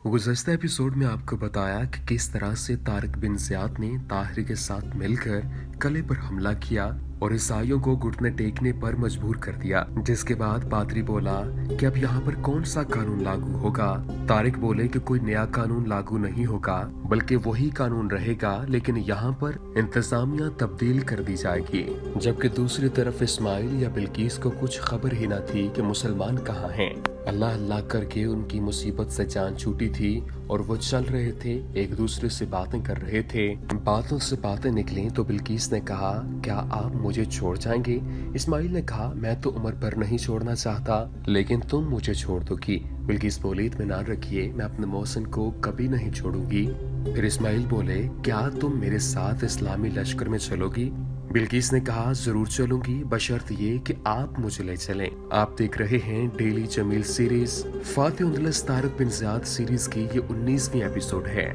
गुज़श्ता episode में आपको बताया कि किस तरह से तारिक बिन ज़ियाद ने ताहिर के साथ मिलकर किले पर हमला किया और ईसाइयों को घुटने टेकने पर मजबूर कर दिया। जिसके बाद पादरी बोला कि अब यहाँ पर कौन सा कानून लागू होगा। तारिक बोले कि कोई नया कानून लागू नहीं होगा बल्कि वही कानून रहेगा, लेकिन यहाँ पर इंतजामिया तब्दील कर दी जाएगी। जबकि दूसरी तरफ इस्माइल या बिल्किस को कुछ खबर ही न थी कि मुसलमान कहाँ हैं। अल्लाह अल्लाह करके उनकी मुसीबत से जान छूटी थी और वो चल रहे थे, एक दूसरे से बातें कर रहे थे। बातों से बातें निकली तो बिल्किस ने कहा, क्या आप मुझे छोड़ जाएंगे? इस्माइल ने कहा, मैं तो उमर पर नहीं छोड़ना चाहता, लेकिन तुम मुझे छोड़ दोगी। बिल्किस बोली, इत्मीनान रखिए, मैं अपने मोहसिन को कभी नहीं छोड़ूंगी। फिर इस्माइल बोले, क्या तुम मेरे साथ इस्लामी लश्कर में चलोगी? बिल्किस ने कहा, जरूर चलूंगी, बशर्त ये कि आप मुझे ले चलें। आप देख रहे हैं daily Jameel series. Fatih Tariq बिन ज़ियाद सीरीज की ये 19वीं एपिसोड है।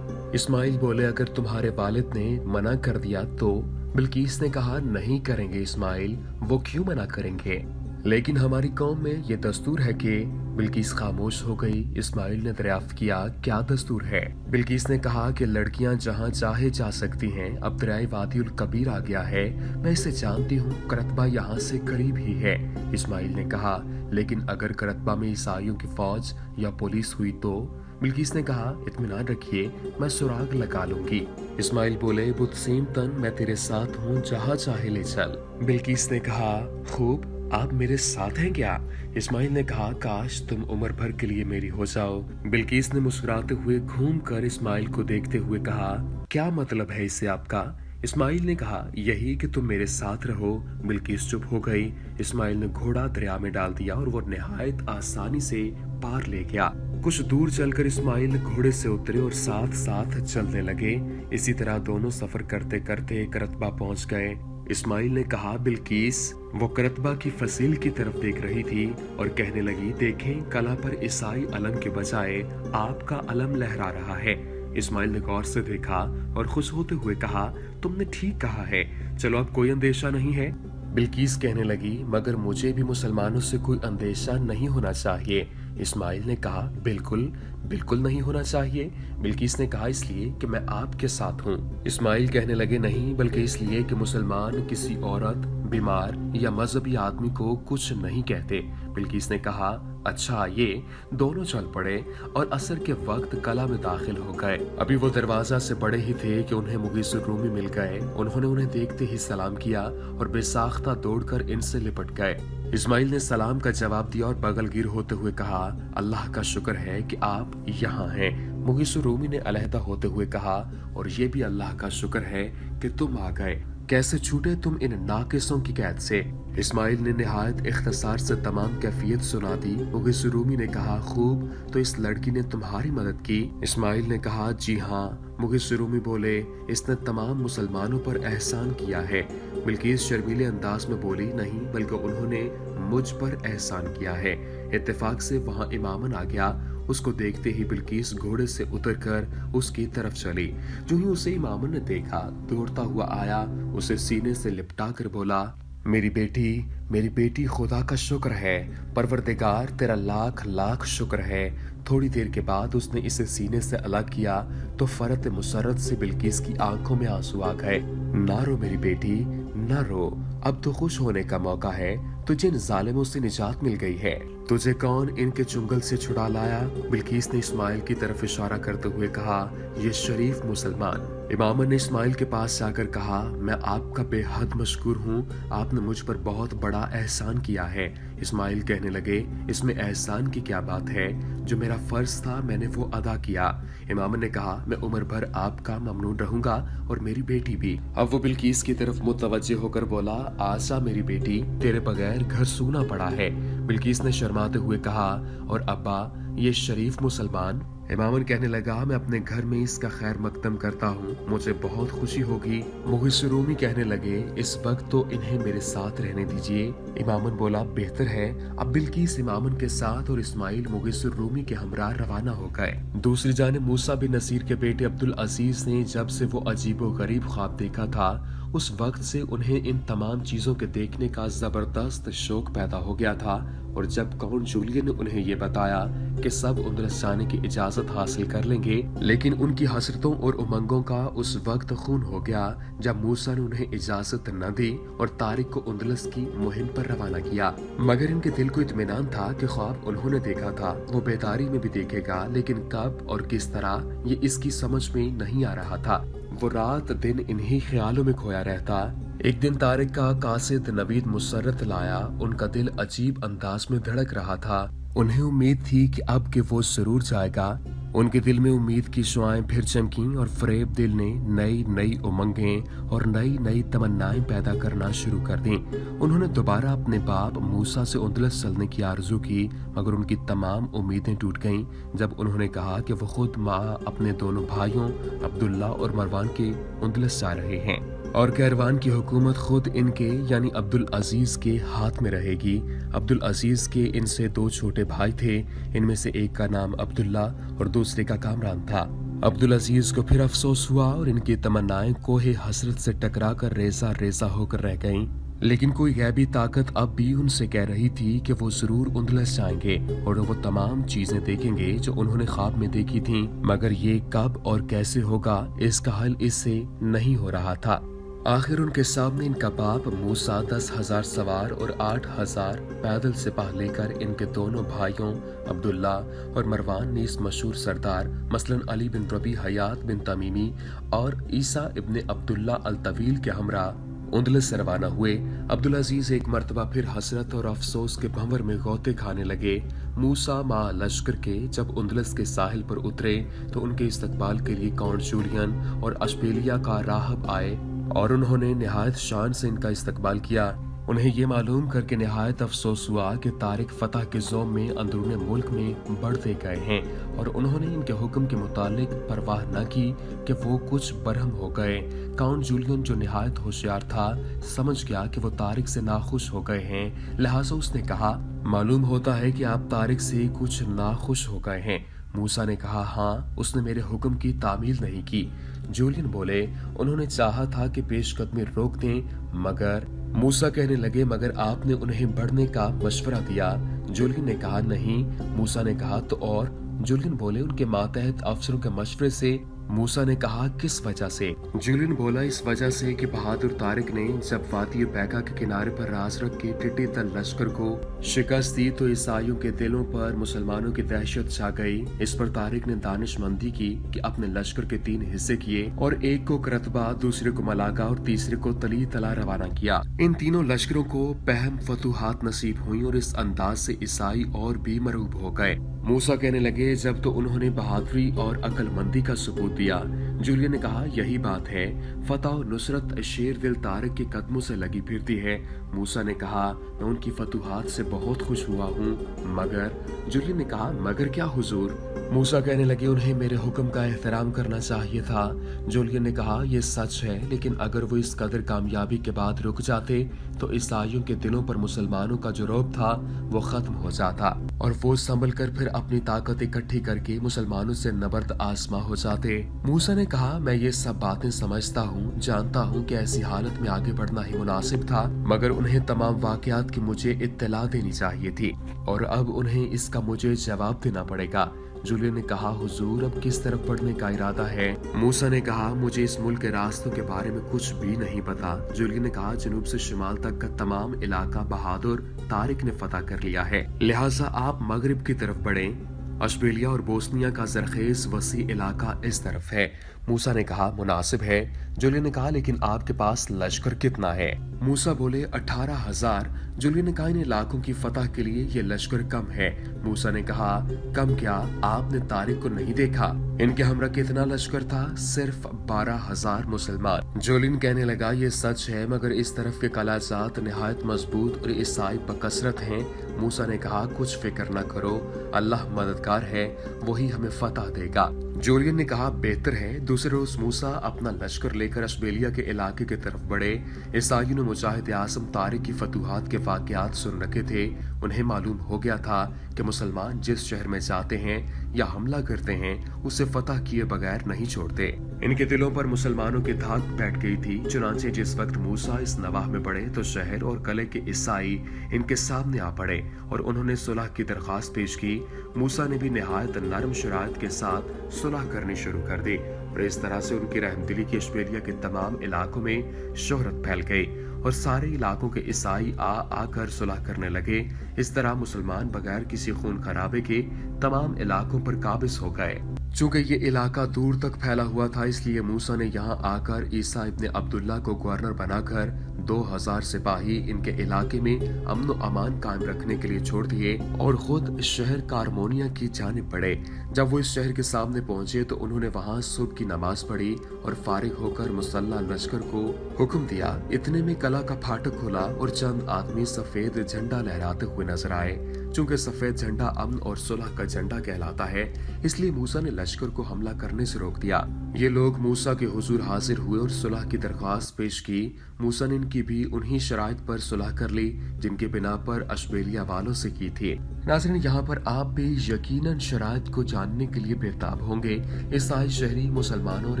इस्माइल बोले, अगर तुम्हारे वालिद ने मना कर दिया तो? बिल्किस ने कहा, नहीं करेंगे इस्माइल, वो क्यों मना करेंगे, लेकिन हमारी कौम में ये दस्तूर है कि। बिल्किस खामोश हो गई। इस्माइल ने दरियाफ्त किया, क्या दस्तूर है? बिल्किस ने कहा कि लड़कियां जहां चाहे जा सकती हैं। अब दरियाए वादिउल कबीर आ गया है, मैं इसे जानती हूँ, करतबा यहाँ से करीब ही है। इस्माइल ने कहा, लेकिन अगर करतबा में ईसाइयों की फौज या पुलिस हुई तो? बिल्किस ने कहा, इत्मीनान रखिए, मैं सुराग लगा लूंगी। इस्माइल बोले, बुतसीम तन, मैं तेरे साथ हूँ, जहाँ चाहे ले चल। बिल्किस ने कहा, खूब, आप मेरे साथ हैं क्या? इस्माइल ने कहा, काश तुम उम्र भर के लिए मेरी हो जाओ। बिल्किस ने मुस्कुराते हुए घूमकर इस्माइल को देखते हुए कहा, क्या मतलब है इससे आपका? इस्माइल ने कहा, यही कि तुम मेरे साथ रहो। बिल्किस चुप हो गई। इस्माइल ने घोड़ा दरिया में डाल दिया और वो निहायत आसानी से पार ले गया। कुछ दूर चलकर इस्माइल घोड़े से उतरे और साथ साथ चलने लगे। इसी तरह दोनों सफर करते करते करतबा पहुंच गए। इस्माइल ने कहा, बिल्किस। वो करतबा की फसील की तरफ देख रही थी और कहने लगी, देखें, कला पर ईसाई अलम के बजाय आपका अलम लहरा रहा है। इस्माइल ने गौर से देखा और खुश होते हुए कहा, तुमने ठीक कहा है, चलो अब कोई अंदेशा नहीं है। बिल्किस कहने लगी, मगर मुझे भी मुसलमानों से कोई अंदेशा नहीं होना चाहिए। इस्माइल ने कहा, बिल्कुल बिल्कुल नहीं होना चाहिए। बिल्किस ने कहा, इसलिए कि मैं आपके साथ हूँ। इस्माइल कहने लगे, नहीं, बल्कि इसलिए कि मुसलमान किसी औरत, बीमार या मजहबी आदमी को कुछ नहीं कहते। बिल्किस ने कहा, अच्छा, ये दोनों चल पड़े और असर के वक्त कला में दाखिल हो गए। अभी वो दरवाजा से बड़े ही थे कि उन्हें मुगीसुर रूमी मिल गए। उन्होंने उन्हें देखते ही सलाम किया और बेसाख्ता दौड़कर इनसे लिपट गए। इस्माइल ने सलाम का जवाब दिया और बगलगीर होते हुए कहा, अल्लाह का शुक्र है कि आप यहाँ हैं। मुगीसुर रूमी ने अलहदा होते हुए कहा, और ये भी अल्लाह का शुक्र है कि तुम आ गए। कैसे छूटे तुम इन नाकिसों की कैद से? इस्माइल ने निहायत इख्तिसार से तमाम कैफियत सुना दी। मुगीसुर रूमी ने कहा, खूब, तो इस लड़की ने तुम्हारी मदद की? इस्माइल ने कहा, जी हाँ। मुगीसुर रूमी बोले, इसने तमाम मुसलमानों पर एहसान किया है। बिल्किस शर्मीले अंदाज में बोली, नहीं, बल्कि उन्होंने मुझ पर एहसान किया है। इत्तेफाक से वहाँ इमामन आ गया। उसको देखते ही बिल्किस घोड़े से उतरकर उसकी तरफ चली। जो ही उसे इमामन ने देखा, दौड़ता हुआ आया, उसे सीने से लिपटा कर बोला, मेरी बेटी, खुदा का शुक्र है, परवरदिगार तेरा लाख लाख शुक्र है। थोड़ी देर के बाद उसने इसे सीने से अलग किया तो फरत मुसरत से बिल्किस की आंखों में आंसू आ गए। ना रो मेरी बेटी, ना रो, अब तो खुश होने का मौका है, तुझे इन जालिमों से निजात मिल गई है। तुझे कौन इनके चुंगल से छुड़ा लाया? बिल्किस ने इस्माइल की तरफ इशारा करते हुए कहा, ये शरीफ मुसलमान। इमामन ने इस्माइल के पास जाकर कहा, मैं आपका बेहद मशकूर हूँ, आपने मुझ पर बहुत बड़ा एहसान किया है। इस्माइल कहने लगे, इसमें एहसान की क्या बात है, जो मेरा फर्ज था मैंने वो अदा किया। इमामन ने कहा, मैं उम्र भर आपका ममनून रहूंगा और मेरी बेटी भी। अब वो बिल्किस की तरफ मुतवज्जे होकर बोला, आशा मेरी बेटी, तेरे बगैर घर सूना पड़ा है। बिल्किस ने शर्माते हुए कहा, और अब्बा, ये शरीफ मुसलमान? इमामन कहने लगा, मैं अपने घर में इसका खैर मकदम करता हूँ, मुझे बहुत खुशी होगी। मुगीसुर रूमी कहने लगे, इस वक्त तो इन्हें मेरे साथ रहने दीजिए। इमामन बोला, बेहतर है। अब बिल्किस इमामन के साथ और इस्माइल मुगीसुर रूमी के हमरा रवाना हो गए। दूसरी जानिब मूसा बिन नसीर के बेटे अब्दुल अजीज ने जब से वो अजीबो गरीब ख्वाब देखा था, उस वक्त से उन्हें इन तमाम चीजों के देखने का जबरदस्त शौक पैदा हो गया था। और जब काउंट जूलियन ने उन्हें ये बताया कि सब उंदलस जाने की इजाजत हासिल कर लेंगे, लेकिन उनकी हसरतों और उमंगों का उस वक्त खून हो गया जब मूसा ने उन्हें इजाजत न दी और तारिक को उंदलस की मुहिम पर रवाना किया। मगर इनके दिल को इत्मीनान था कि ख्वाब उन्होंने देखा था वो बेदारी में भी देखेगा, लेकिन कब और किस तरह ये इसकी समझ में नहीं आ रहा था। वो रात दिन इन्हीं ख्यालों में खोया रहता। एक दिन तारिक का कासिद नवीद मुसर्रत लाया। उनका दिल अजीब अंदाज में धड़क रहा था। उन्हें उम्मीद थी कि अब के वो जरूर जाएगा। उनके दिल में उम्मीद की शुआएं फिर चमकी और फरेब दिल ने नई नई उमंगें और नई नई तमन्नाएं पैदा करना शुरू कर दी। उन्होंने दोबारा अपने बाप मूसा से उंदलस चलने की आरजू की, मगर उनकी तमाम उम्मीदें टूट गईं जब उन्होंने कहा कि वो खुद माँ अपने दोनों भाइयों अब्दुल्ला और मरवान के उंदलस जा रहे हैं और कैरवान की हुकूमत खुद इनके यानी अब्दुल अजीज के हाथ में रहेगी। अब्दुल अजीज के इनसे दो छोटे भाई थे। इनमें से एक का नाम अब्दुल्ला और दूसरे का कामरान था। अब्दुल अजीज को फिर अफसोस हुआ और इनकी तमन्नाएं कोहे हसरत से टकरा कर रेजा रेजा होकर रह गईं। लेकिन कोई गैबी ताकत अब भी उनसे कह रही थी कि वो जरूर उंदलस जाएंगे और वो तमाम चीजें देखेंगे जो उन्होंने ख्वाब में देखी थीं। मगर ये कब और कैसे होगा, इसका हल इससे नहीं हो रहा था। आखिर उनके सामने इनका बाप मूसा 10,000 सवार और 8,000 पैदल सिपाह लेकर इनके दोनों भाइयों अब्दुल्ला और मरवान ने इस मशहूर सरदार मसलन अली बिन रबी हयात बिन तमीमी और ईसा इब्ने अब्दुल्ला अल तवील के हमरा उंदलस से रवाना हुए। अब्दुल अजीज एक मर्तबा फिर हसरत और अफसोस के भंवर में गौते खाने लगे। मूसा माँ लश्कर के जब उंदलस के साहिल पर उतरे तो उनके इस्तकबाल के लिए काउंट जूलियन और अशपेलिया का राहब आए और उन्होंने निहायत शान से इनका इस्तकबाल किया। उन्हें ये मालूम करके निहायत अफसोस हुआ कि तारिक फतह के ज़ौम में अंदरूने मुल्क में बढ़ते गए हैं और उन्होंने इनके हुक्म के मुतालिक परवाह न की कि वो कुछ बरहम हो गए। काउंट जूलियन जो निहायत होशियार था समझ गया कि वो तारिक से नाखुश हो गए हैं, लिहाजा उसने कहा, मालूम होता है कि आप तारिक से कुछ नाखुश हो गए हैं। मूसा ने कहा, हाँ, उसने मेरे हुक्म की तामील नहीं की। जूलियन बोले, उन्होंने चाहा था कि पेशकदमी रोक दें, मगर मूसा कहने लगे, मगर आपने उन्हें बढ़ने का मशवरा दिया। जूलियन ने कहा, नहीं। मूसा ने कहा, तो और? जूलियन बोले, उनके मातहत अफसरों के मशवरे से। मूसा ने कहा, किस वजह से? जूलियन बोला, इस वजह से कि बहादुर तारिक ने जब वादी बैका के किनारे पर राज रख के टिड्डी दल लश्कर को शिकस्त दी तो ईसाइयों के दिलों पर मुसलमानों की दहशत छा गई। इस पर तारिक ने दानिशमंदी की कि अपने लश्कर के 3 हिस्से किए और एक को करतबा, दूसरे को मलागा और तीसरे को तली तला रवाना किया। इन तीनों लश्करों को पहम फतूहात नसीब हुई और इस अंदाज से ईसाई और भी मरूब हो गए। मूसा कहने लगे, जब तो उन्होंने बहादुरी और अक्लमंदी का सबूत दिया। जूलियन ने कहा, यही बात है, फतह और नुसरत शेर दिल तारिक के कदमों से लगी फिरती है। मूसा ने कहा, मैं उनकी फतूहात से बहुत खुश हुआ हूँ, मगर? जूलियन ने कहा, मगर क्या हुजूर? मूसा कहने लगे, उन्हें मेरे हुक्म का एहतराम करना चाहिए था। जूलियन ने कहा, यह सच है, लेकिन अगर वो इस कदर कामयाबी के बाद रुक जाते तो ईसाइयों के दिलों पर मुसलमानों का जो रौब था वो खत्म हो जाता और वो संभल कर फिर अपनी ताकत इकट्ठी करके मुसलमानों से नबर्द आसमा हो जाते। मूसा ने कहा, मैं ये सब बातें समझता हूँ, जानता हूँ कि ऐसी हालत में आगे बढ़ना ही मुनासिब था, मगर उन्हें तमाम वाकयात की मुझे इत्तला देनी चाहिए थी और अब उन्हें इसका मुझे जवाब देना पड़ेगा। जूलियन ने कहा, हुजूर, अब किस तरफ बढ़ने का इरादा है? मूसा ने कहा, मुझे इस मुल्क के रास्तों के बारे में कुछ भी नहीं पता। जूलियन ने कहा, जनूब से शिमाल तक का तमाम इलाका बहादुर तारिक ने फतह कर लिया है, लिहाजा आप मगरिब की तरफ बढ़ें। अशबेलिया और बोस्निया का जरखेज वसी इलाका इस तरफ है। मूसा ने कहा, मुनासिब है। जूलियन ने कहा, लेकिन आपके पास लश्कर कितना है? मूसा बोले, 18,000। जूलियन ने कहा, इन इलाकों की फतह के लिए ये लश्कर कम है। मूसा ने कहा, कम क्या? आपने तारिक को नहीं देखा? इनके हमरा कितना लश्कर था? सिर्फ 12,000 मुसलमान। जूलियन कहने लगा, ये सच है, मगर इस तरफ के कलाजात निहायत मजबूत और ईसाई बकसरत हैं। मूसा ने कहा, कुछ फिक्र न करो, अल्लाह मददगार है, वही हमें फतह देगा। जूलियन ने कहा, बेहतर है। दूसरे रोज मूसा अपना लश्कर लेकर अशबेलिया के इलाके की तरफ बढ़े। ईसाइयों ने मुजाहिद आज़म तारिक की फतूहात के वाकयात सुन रखे थे। उन्हें मालूम हो गया था कि मुसलमान जिस शहर में जाते हैं या हमला करते हैं उसे फतह किए बगैर नहीं छोड़ते। इनके दिलों पर मुसलमानों की धाक बैठ गई थी। चुनांचे जिस वक्त मूसा इस नवाह में पड़े तो शहर और कले के ईसाई इनके सामने आ पड़े और उन्होंने सुलह की दरख्वास्त पेश की। मूसा ने भी निहायत नरम शराइत के साथ सुलह करनी शुरू कर दी और इस तरह से उनकी रहमदिली की अशबेलिया के तमाम इलाकों में शोहरत फैल गई और सारे इलाकों के ईसाई आकर सुलह करने लगे। इस तरह मुसलमान बगैर किसी खून खराबे के तमाम इलाकों पर काबिज हो गए। चूंकि ये इलाका दूर तक फैला हुआ था, इसलिए मूसा ने यहाँ आकर ईसा इब्ने अब्दुल्ला को गवर्नर बनाकर 2000 सिपाही इनके इलाके में अमन व अमान कायम रखने के लिए छोड़ दिए और खुद शहर कारमोनिया की जानिब बढ़े। जब वो इस शहर के सामने पहुंचे तो उन्होंने वहाँ सुबह की नमाज पढ़ी और फारिग होकर मुसल्ला लश्कर को हुक्म दिया। इतने में कला का फाटक खुला और चंद आदमी सफेद झंडा लहराते हुए नजर आए। चूंकि सफेद झंडा अमन और सुलह का झंडा कहलाता है, इसलिए मूसा ने लश्कर को हमला करने से रोक दिया। ये लोग मूसा के हुजूर हाजिर हुए और सुलह की दरख्वास्त पेश की। मूसा ने इनकी भी उन्हीं शराइत पर सुलह कर ली जिनके बिना पर अशबेलिया वालों से की थी। नाज़रीन, यहाँ पर आप भी यकीनन शराइत को जानने के लिए बेताब होंगे। ईसाई शहरी मुसलमानों और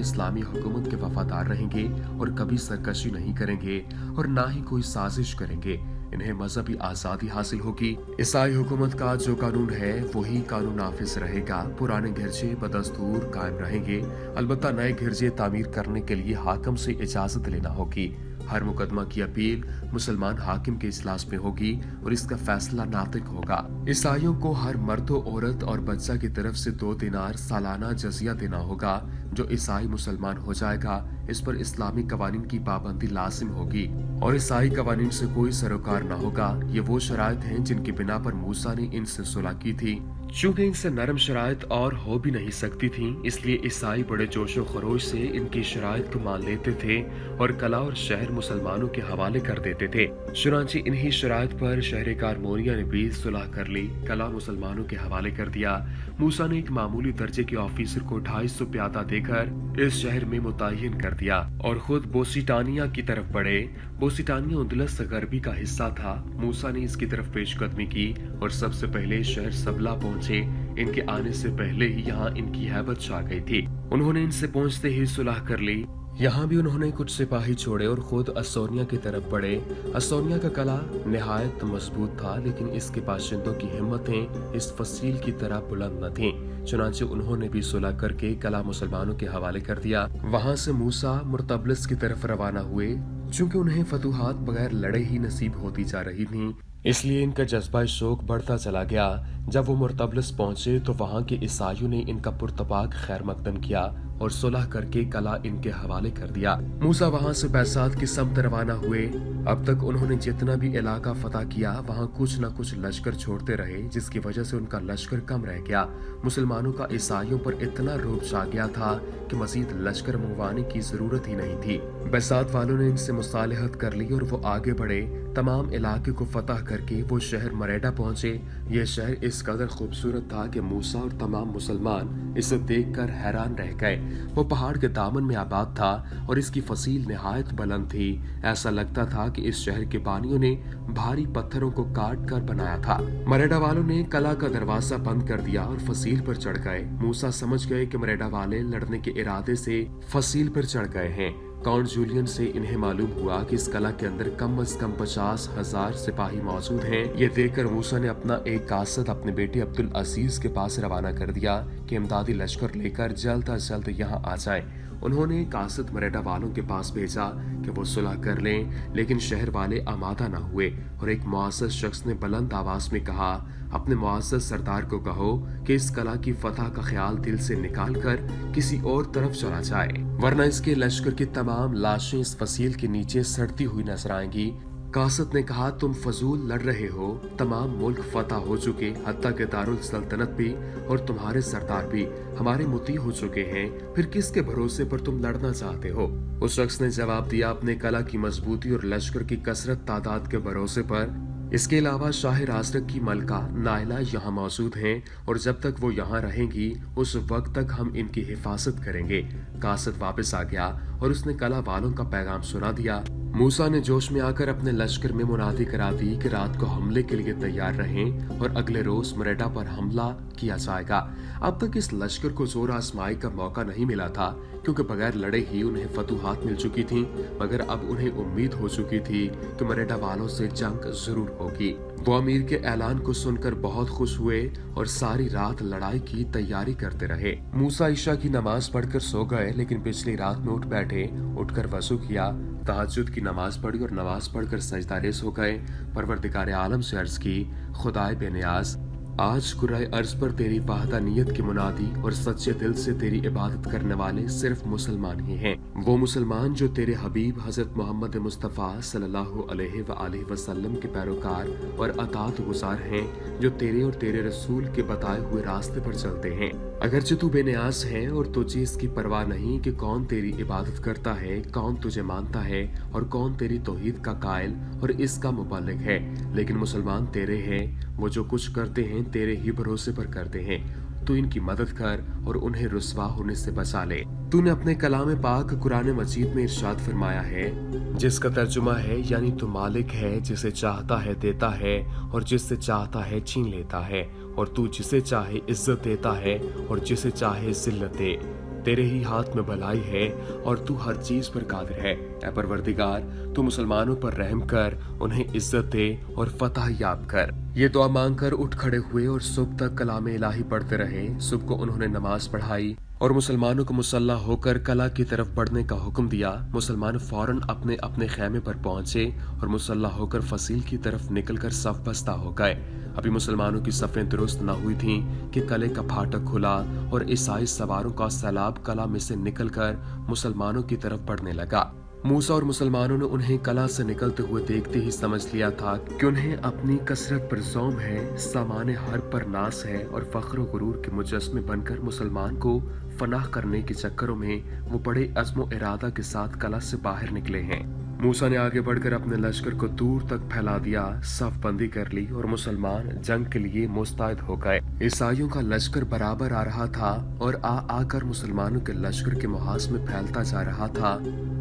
इस्लामी हुकूमत के वफादार रहेंगे और कभी सरकशी नहीं करेंगे और ना ही कोई साजिश करेंगे। इन्हें मजहबी आजादी हासिल होगी। ईसाई हुकूमत का जो कानून है वही कानून नाफिज रहेगा। पुराने गिरजे बदस्तूर कायम रहेंगे। अलबत्ता नए गिरजे तामीर करने के लिए हाकिम से इजाजत लेना होगी। हर मुकदमा की अपील मुसलमान हाकिम के इजलास में होगी और इसका फैसला नातिक होगा। ईसाइयों को हर मर्द, औरत और बच्चा की तरफ से 2 दिनार सालाना जजिया देना होगा। जो ईसाई मुसलमान हो जाएगा, इस पर इस्लामी कवानीन की पाबंदी लाजिम होगी और ईसाई कवानीन से कोई सरोकार न होगा। ये वो शराइत हैं जिनकी बिना पर मूसा ने इनसे सुलह की थी। चूंकि इनसे नरम शराइत और हो भी नहीं सकती थी, इसलिए ईसाई बड़े जोशो खरोश से इनकी शराइत को मान लेते थे और कला और शहर मुसलमानों के हवाले कर देते थे। चुनांचे इन्हीं शराइत पर शहर कारमोनिया ने भी सुलह कर ली, कला मुसलमानों के हवाले कर दिया। मूसा ने एक मामूली दर्जे के ऑफिसर को 250 प्यादा देकर इस शहर में मुतय्यन कर दिया और खुद बोसिटानिया की तरफ बढ़े। बोसिटानिया उंदलस गरबी का हिस्सा था। मूसा ने इसकी तरफ पेशकदमी की और सबसे पहले शहर सबला पहुंचे। इनके आने से पहले ही यहाँ इनकी हैबत छा गई थी। उन्होंने इनसे पहुंचते ही सुलह कर ली। यहाँ भी उन्होंने कुछ सिपाही छोड़े और खुद असोनिया की तरफ बढ़े। असोनिया का कला निहायत मजबूत था, लेकिन इसके बाशिंदों की हिम्मतें इस फसील की तरह बुलंद न थीं। चुनांचे उन्होंने भी सुलह करके कला मुसलमानों के हवाले कर दिया। वहाँ से मूसा मुर्तबलिस की तरफ रवाना हुए। चूंकि उन्हें फतूहात बगैर लड़े ही नसीब होती जा रही थीं, इसलिए इनका जज्बा शौक बढ़ता चला गया। जब वो मुर्तबलिस पहुंचे तो वहाँ के ईसाइयों ने इनका पुरतपाक खैर मकदम किया और सुलह करके कला इनके हवाले कर दिया। मूसा वहाँ से बैसात की समत रवाना हुए। अब तक उन्होंने जितना भी इलाका फतह किया, वहाँ कुछ न कुछ लश्कर छोड़ते रहे, जिसकी वजह से उनका लश्कर कम रह गया। मुसलमानों का ईसाइयों पर इतना रोब छा गया था कि मजीद लश्कर मंगवाने की जरूरत ही नहीं थी। बैसात वालों ने इनसे मुसालहत कर ली और वो आगे बढ़े। तमाम इलाके को फतह करके वो शहर मरेडा पहुंचे। ये शहर इस कदर खूबसूरत था कि मूसा और तमाम मुसलमान इसे देखकर हैरान रह गए। वो पहाड़ के दामन में आबाद था और इसकी फसील निहायत बुलंद थी। ऐसा लगता था कि इस शहर के बानियों ने भारी पत्थरों को काट कर बनाया था। मरेडा वालों ने कला का दरवाजा बंद कर दिया और फसील पर चढ़ गए। मूसा समझ गए कि मरेडा वाले लड़ने के इरादे से फसील पर चढ़ गए हैं। काउंट जूलियन से इन्हें मालूम हुआ कि इस कला के अंदर कम से कम 50,000 सिपाही मौजूद हैं। ये देखकर मूसा ने अपना एक कासद अपने बेटे अब्दुल अजीज के पास रवाना कर दिया कि इमदादी लश्कर लेकर जल्द अज जल्द यहाँ आ जाए। उन्होंने कासद मरेडा वालों के पास भेजा कि वो सुलह कर लें, लेकिन शहर वाले आमादा न हुए और एक मुअज़्ज़ज़ शख्स ने बुलंद आवाज में कहा, अपने मुअज़्ज़ज़ सरदार को कहो कि इस कला की फतह का ख्याल दिल से निकाल कर किसी और तरफ चला जाए, वरना इसके लश्कर की तमाम लाशें इस फसील के नीचे सड़ती हुई नजर आएंगी। कासद ने कहा, तुम फजूल लड़ रहे हो। तमाम मुल्क फतह हो चुके, हत्ता के दारुल सल्तनत भी और तुम्हारे सरदार भी हमारे मुती हो चुके हैं। फिर किसके भरोसे पर तुम लड़ना चाहते हो? उस शख्स ने जवाब दिया, अपने कला की मजबूती और लश्कर की कसरत तादाद के भरोसे पर। इसके अलावा शाह राजरक की मलका नायला यहाँ मौजूद हैं और जब तक वो यहाँ रहेंगी उस वक्त तक हम इनकी हिफाजत करेंगे। कासद वापस आ गया और उसने कला वालों का पैगाम सुना दिया। मूसा ने जोश में आकर अपने लश्कर में मुनादी करा दी कि रात को हमले के लिए तैयार रहें और अगले रोज मरेटा पर हमला किया जाएगा। अब तक इस लश्कर को जोर आजमाई का मौका नहीं मिला था, क्योंकि बगैर लड़े ही उन्हें फतूहात मिल चुकी थी, मगर अब उन्हें उम्मीद हो चुकी थी कि मरेटा वालों से जंग जरूर होगी। वो अमीर के ऐलान को सुनकर बहुत खुश हुए और सारी रात लड़ाई की तैयारी करते रहे। मूसा ईशा की नमाज पढ़कर सो गए, लेकिन पिछली रात में उठ बैठे, उठकर वजू किया, तहज्जुद की नमाज पढ़ी और नमाज पढ़कर सजदारेस हो गए। परवरदिगार आलम से अर्ज की, खुदाए बेनियाज, आज कुराए अर्ज पर तेरी वाहदानियत की मुनादी और सच्चे दिल से तेरी इबादत करने वाले सिर्फ मुसलमान ही हैं। वो मुसलमान जो तेरे हबीब हजरत मोहम्मद मुस्तफ़ा सल्लल्लाहु अलैहि वसल्लम के पैरोकार और अतात गुजार हैं, जो तेरे और तेरे रसूल के बताए हुए रास्ते पर चलते हैं। अगरचे तू बेनियाज है और तुझे इसकी परवाह नहीं कि कौन तेरी इबादत करता है, कौन तुझे मानता है और कौन तेरी तौहीद का कायल और इसका मुबल्लिग है, लेकिन मुसलमान तेरे हैं। वो जो कुछ करते हैं तेरे ही भरोसे पर करते हैं। तू इनकी मदद कर और उन्हें रुस्वा होने से बचा ले। तूने अपने कलाम पाक कुरान मजीद में इरशाद फरमाया है, जिसका तर्जुमा है यानी तू मालिक है, जिसे चाहता है देता है और जिससे चाहता है छीन लेता है, और तू जिसे चाहे इज्जत देता है और जिसे चाहे जिल्लत दे। तेरे ही हाथ में भलाई है और तू हर चीज पर कादिर है। ऐ परवरदिगार, तू मुसलमानों पर रहम कर, उन्हें इज्जत दे और फतह याब कर। ये दुआ मांगकर उठ खड़े हुए और सुबह तक कलाम इलाही पढ़ते रहे। सुबह को उन्होंने नमाज पढ़ाई और मुसलमानों को मुसल्ला होकर कला की तरफ बढ़ने का हुक्म दिया। मुसलमान फौरन अपने अपने खैमे पर पहुंचे और मुसल्ला होकर फसील की तरफ निकलकर सफ बस्ता हो गए। अभी मुसलमानों की सफें दुरुस्त न हुई थीं कि कले का फाटक खुला और ईसाई सवारों का सैलाब कला में से निकलकर मुसलमानों की तरफ बढ़ने लगा। मूसा और मुसलमानों ने उन्हें कला से निकलते हुए देखते ही समझ लिया था कि उन्हें अपनी कसरत पर ज़ौम है, सामाने हर पर नास है और फख्र व गुरूर के मुजस्मे बनकर मुसलमान को फनाह करने के चक्करों में वो बड़े अज़्म व इरादा के साथ कला से बाहर निकले हैं। मूसा ने आगे बढ़कर अपने लश्कर को दूर तक फैला दिया, सफ बंदी कर ली और मुसलमान जंग के लिए मुस्तैद हो गए। ईसाइयों का लश्कर बराबर आ रहा था और आकर मुसलमानों के लश्कर के मुहास में फैलता जा रहा था।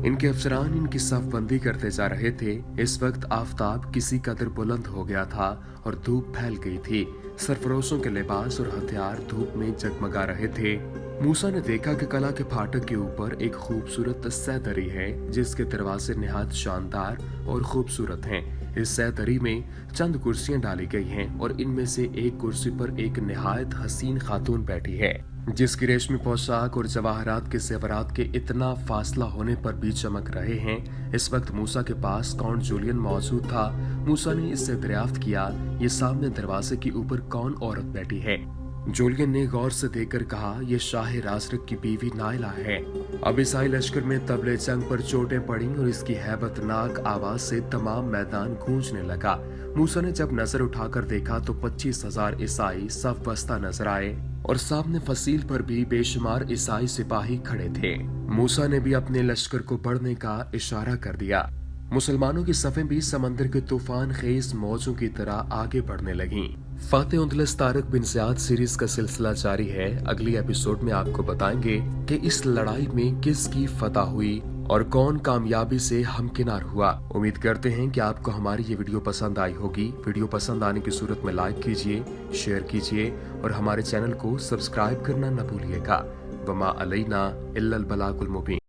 इनके अफसरान इनकी सफ बंदी करते जा रहे थे। इस वक्त आफताब किसी कदर बुलंद हो गया था और धूप फैल गई थी। सरफरोशों के लिबास और हथियार धूप में जगमगा रहे थे। मूसा ने देखा कि कला के फाटक के ऊपर एक खूबसूरत सैदरी है, जिसके दरवाजे निहायत शानदार और खूबसूरत हैं। इस सैदरी में चंद कुर्सियां डाली गई हैं और इनमें से एक कुर्सी पर एक निहायत हसीन खातून बैठी है, जिसकी रेशमी पोशाक और जवाहरात के जेवरात के इतना फासला होने पर भी चमक रहे हैं। इस वक्त मूसा के पास काउंट जूलियन मौजूद था। मूसा ने इससे दरियाफ्त किया, ये सामने दरवाजे के ऊपर कौन औरत बैठी है। जूलियन ने गौर से देखकर कहा, यह शाह राजरक की बीवी नाइला है। अब ईसाई लश्कर में तबले जंग पर चोटें पड़ी और इसकी हैबतनाक आवाज से तमाम मैदान गूंजने लगा। मूसा ने जब नजर उठाकर देखा तो 25,000 ईसाई सफ बस्ता नजर आए और सामने फसील पर भी बेशुमार ईसाई सिपाही खड़े थे। मूसा ने भी अपने लश्कर को बढ़ने का इशारा कर दिया। मुसलमानों की सफें भी समंदर के तूफान खेज मौजों की तरह आगे बढ़ने लगीं। फाते उंदलस तारिक बिन ज़ियाद सीरीज का सिलसिला जारी है। अगली एपिसोड में आपको बताएंगे कि इस लड़ाई में किसकी फतह हुई और कौन कामयाबी से हमकिनार हुआ। उम्मीद करते हैं कि आपको हमारी ये वीडियो पसंद आई होगी। वीडियो पसंद आने की सूरत में लाइक कीजिए, शेयर कीजिए और हमारे चैनल को सब्सक्राइब करना न भूलिएगा। वमा अलैना इल्लल बलागुल मुबीन।